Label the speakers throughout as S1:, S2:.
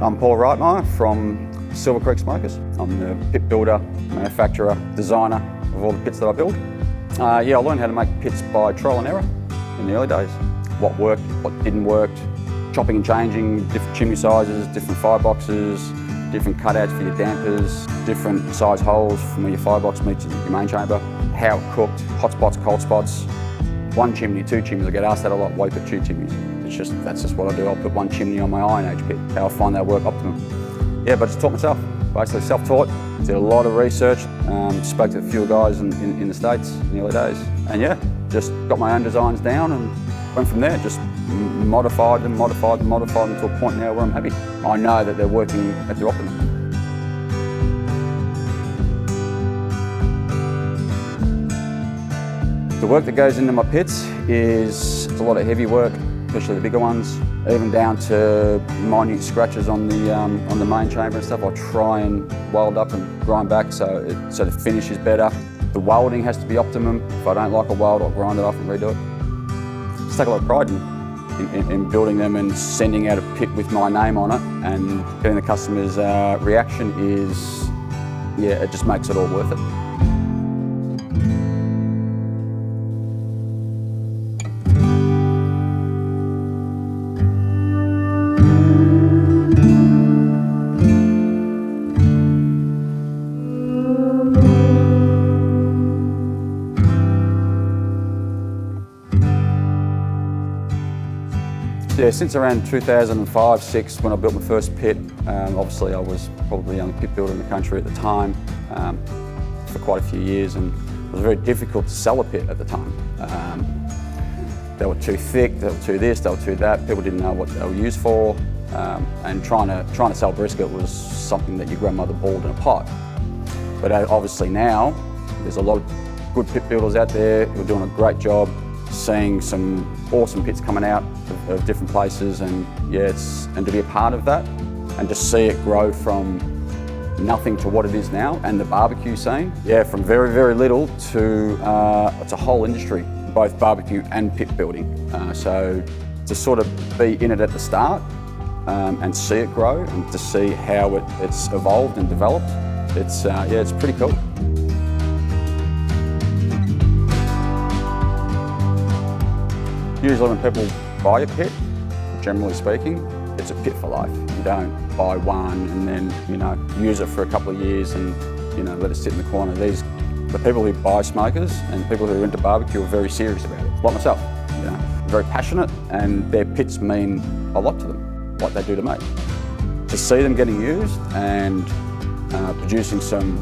S1: I'm Paul Reitmier from Silver Creek Smokers. I'm the pit builder, manufacturer, designer of all the pits that I build. I learned how to make pits by trial and error in the early days. What worked, what didn't work, chopping and changing, different chimney sizes, different fireboxes, different cutouts for your dampers, different size holes from where your firebox meets your main chamber, how it cooked, hot spots, cold spots, one chimney, two chimneys. I get asked that a lot, why you put two chimneys? That's just what I do. I'll put one chimney on my Iron Age pit, how I find that work optimum. Yeah, but I just taught myself, basically self-taught. Did a lot of research, spoke to a few guys in the States in the early days. And yeah, just got my own designs down and went from there, just modified them to a point now where I'm happy. I know that they're working at their optimum. The work that goes into my pits is a lot of heavy work, especially the bigger ones, even down to minute scratches on the main chamber and stuff. I try and weld up and grind back so the finish is better. The welding has to be optimum. If I don't like a weld, I'll grind it off and redo it. Just take a lot of pride in building them and sending out a pit with my name on it, and getting the customer's reaction is, yeah, it just makes it all worth it. Yeah, since around 2005-06, when I built my first pit, obviously I was probably the only pit builder in the country at the time for quite a few years, and it was very difficult to sell a pit at the time. They were too thick, they were too this, they were too that. People didn't know what they were used for, and trying to sell brisket was something that your grandmother boiled in a pot. But obviously now, there's a lot of good pit builders out there who are doing a great job, seeing some awesome pits coming out of different places, and yeah, and to be a part of that and just see it grow from nothing to what it is now, and the barbecue scene, yeah, from very, very little to it's a whole industry, both barbecue and pit building. So to sort of be in it at the start and see it grow and to see how it's evolved and developed, it's pretty cool. Usually when people buy a pit, generally speaking, it's a pit for life. You don't buy one and then, use it for a couple of years and, let it sit in the corner. The people who buy smokers and people who are into barbecue are very serious about it. Like myself, very passionate, and their pits mean a lot to them, what they do to me. To see them getting used and producing some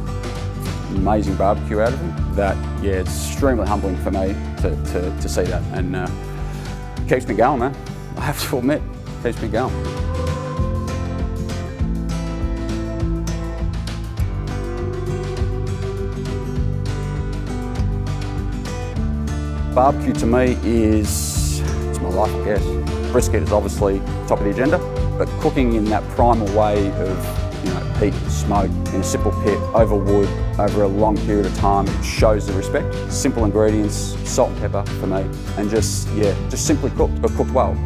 S1: amazing barbecue out of them, it's extremely humbling for me to see that. And keeps me going, man. I have to admit, keeps me going. Barbecue to me it's my life, I guess. Brisket is obviously top of the agenda, but cooking in that primal way of heat, smoke, in a simple pit, over wood, over a long period of time, it shows the respect. Simple ingredients, salt and pepper for me, and just simply cooked, but cooked well.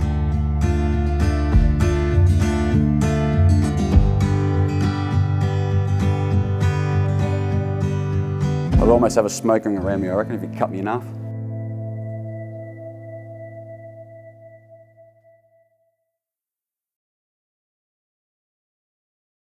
S1: I'd almost have a smoke ring around me, I reckon, if you cut me enough.